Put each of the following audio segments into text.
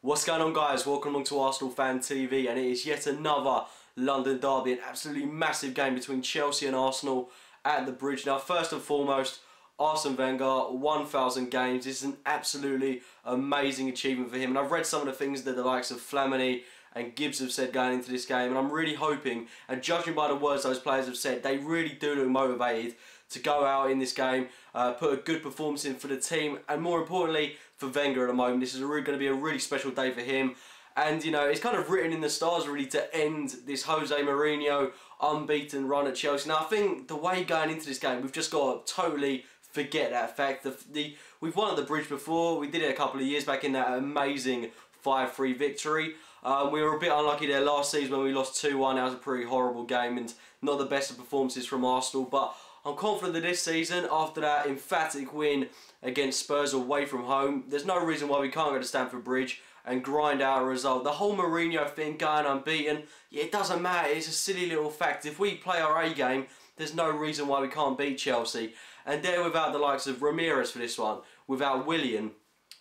What's going on, guys? Welcome along to Arsenal Fan TV, and it is yet another London derby, an absolutely massive game between Chelsea and Arsenal at the Bridge. Now, first and foremost, Arsene Wenger, 1,000 games. This is an absolutely amazing achievement for him, and I've read some of the things that the likes of Flamini and Gibbs have said going into this game, and I'm really hoping, and judging by the words those players have said, they really do look motivated to go out in this game, put a good performance in for the team, and more importantly for Wenger at the moment. This is going to be a really special day for him, and you know, it's kind of written in the stars really to end this Jose Mourinho unbeaten run at Chelsea. Now, I think the way going into this game, we've just got to totally forget that fact. We've won at the Bridge before. We did it a couple of years back in that amazing 5-3 victory. We were a bit unlucky there last season when we lost 2-1. That was a pretty horrible game and not the best of performances from Arsenal, but I'm confident that this season, after that emphatic win against Spurs away from home, there's no reason why we can't go to Stamford Bridge and grind out a result. The whole Mourinho thing, going unbeaten, yeah, it doesn't matter. It's a silly little fact. If we play our A game, there's no reason why we can't beat Chelsea. And they're without the likes of Ramirez for this one, without Willian.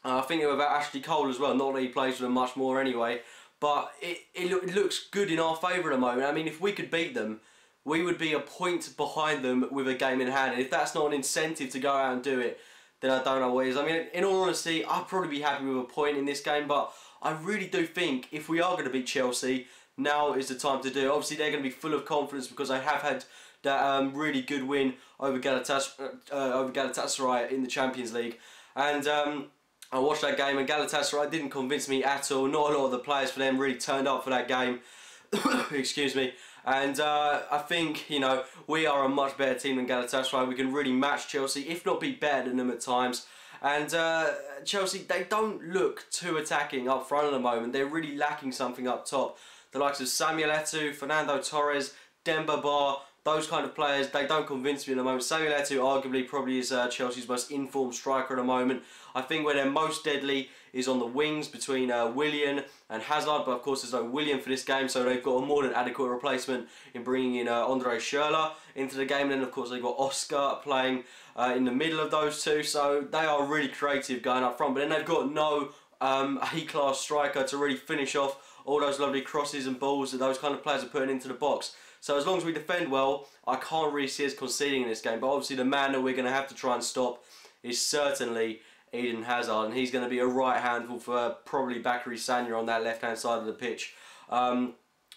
I think they're without Ashley Cole as well. Not that he plays with them much more anyway. But it looks good in our favour at the moment. I mean, if we could beat them, we would be a point behind them with a game in hand. And if that's not an incentive to go out and do it, then I don't know what is. I mean, in all honesty, I'd probably be happy with a point in this game. But I really do think if we are going to beat Chelsea, now is the time to do it. Obviously, they're going to be full of confidence because they have had that really good win over Galatasaray in the Champions League. And I watched that game, and Galatasaray didn't convince me at all. Not a lot of the players for them really turned up for that game. Excuse me. And I think, you know, we are a much better team than Galatasaray. We can really match Chelsea, if not be better than them at times. And Chelsea, they don't look too attacking up front at the moment. They're really lacking something up top. The likes of Samuel Eto'o, Fernando Torres, Demba Ba, those kind of players, they don't convince me at the moment. Samuel Eto'o arguably probably is Chelsea's most informed striker at the moment. I think where they're most deadly is on the wings between Willian and Hazard, but of course there's no Willian for this game, so they've got a more than adequate replacement in bringing in Andre Schürrle into the game. And then of course they've got Oscar playing in the middle of those two, so they are really creative going up front. But then they've got no A-class striker to really finish off all those lovely crosses and balls that those kind of players are putting into the box. So as long as we defend well, I can't really see us conceding in this game. But obviously the man that we're going to have to try and stop is certainly Eden Hazard, and he's going to be a right handful for probably Bakary Sagna on that left-hand side of the pitch. Trying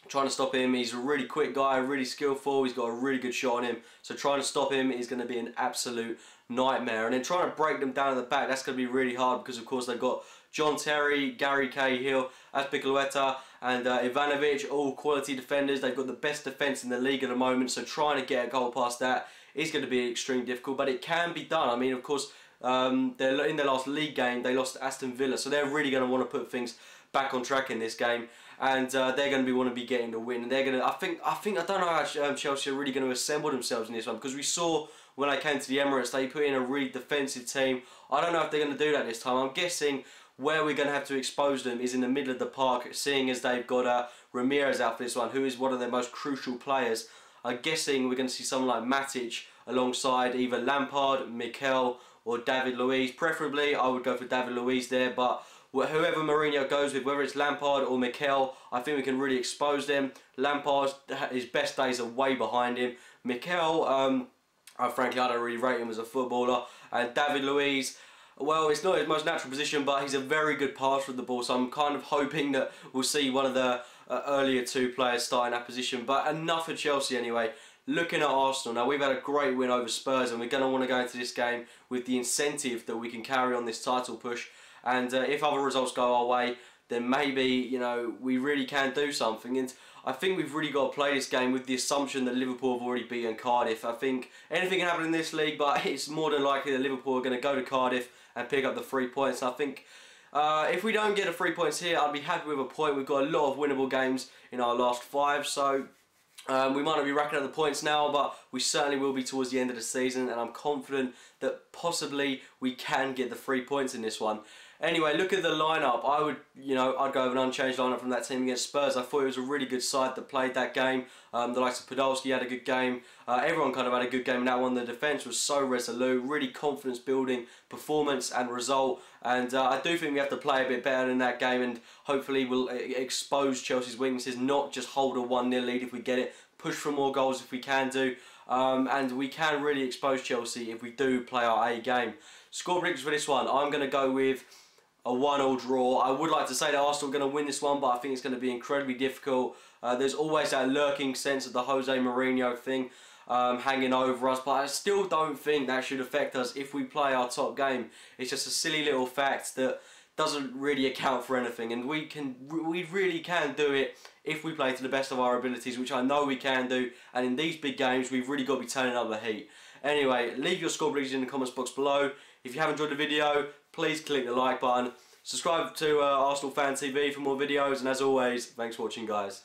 to stop him, he's a really quick guy, really skillful, he's got a really good shot on him. So trying to stop him is going to be an absolute nightmare. And then trying to break them down at the back, that's going to be really hard because of course they've got John Terry, Gary Cahill, Azpilicueta and Ivanovic, all quality defenders. They've got the best defence in the league at the moment, so trying to get a goal past that is going to be extremely difficult, but it can be done. I mean, of course, in their last league game, they lost to Aston Villa, so they're really going to want to put things back on track in this game, and they're going to want to be getting the win. And they're going to, I don't know how Chelsea are really going to assemble themselves in this one, because we saw when I came to the Emirates, they put in a really defensive team. I don't know if they're going to do that this time. I'm guessing where we're going to have to expose them is in the middle of the park, seeing as they've got Ramirez out for this one, who is one of their most crucial players. I'm guessing we're going to see someone like Matic alongside either Lampard, Mikel or David Luiz. Preferably, I would go for David Luiz there, but whoever Mourinho goes with, whether it's Lampard or Mikel, I think we can really expose them. Lampard, his best days are way behind him. Mikel, frankly, I don't really rate him as a footballer. And David Luiz, well, it's not his most natural position, but he's a very good passer of the ball, so I'm kind of hoping that we'll see one of the earlier two players starting that position. But enough of Chelsea anyway. Looking at Arsenal, now we've had a great win over Spurs, and we're going to want to go into this game with the incentive that we can carry on this title push. And if other results go our way, then maybe, you know, we really can do something. And I think we've really got to play this game with the assumption that Liverpool have already beaten Cardiff. I think anything can happen in this league, but it's more than likely that Liverpool are going to go to Cardiff and pick up the 3 points. I think if we don't get the 3 points here, I'd be happy with a point. We've got a lot of winnable games in our last 5, so we might not be racking up the points now, but we certainly will be towards the end of the season, and I'm confident that possibly we can get the 3 points in this one. Anyway, look at the lineup. I'd go with an unchanged lineup from that team against Spurs. I thought it was a really good side that played that game. The likes of Podolski had a good game. Everyone kind of had a good game in that one. The defence was so resolute, really confidence building performance and result. And I do think we have to play a bit better in that game, and hopefully we'll expose Chelsea's weaknesses, not just hold a 1-0 lead if we get it, push for more goals if we can do. And we can really expose Chelsea if we do play our A game. Score predictions for this one, I'm going to go with a 1-1 draw. I would like to say that Arsenal are going to win this one, but I think it's going to be incredibly difficult. There's always that lurking sense of the Jose Mourinho thing hanging over us, but I still don't think that should affect us if we play our top game. It's just a silly little fact that doesn't really account for anything, and we really can do it if we play to the best of our abilities, which I know we can do. And in these big games, we've really got to be turning up the heat. Anyway, leave your score predictions in the comments box below. If you have enjoyed the video, please click the like button. Subscribe to Arsenal Fan TV for more videos, and as always, thanks for watching, guys.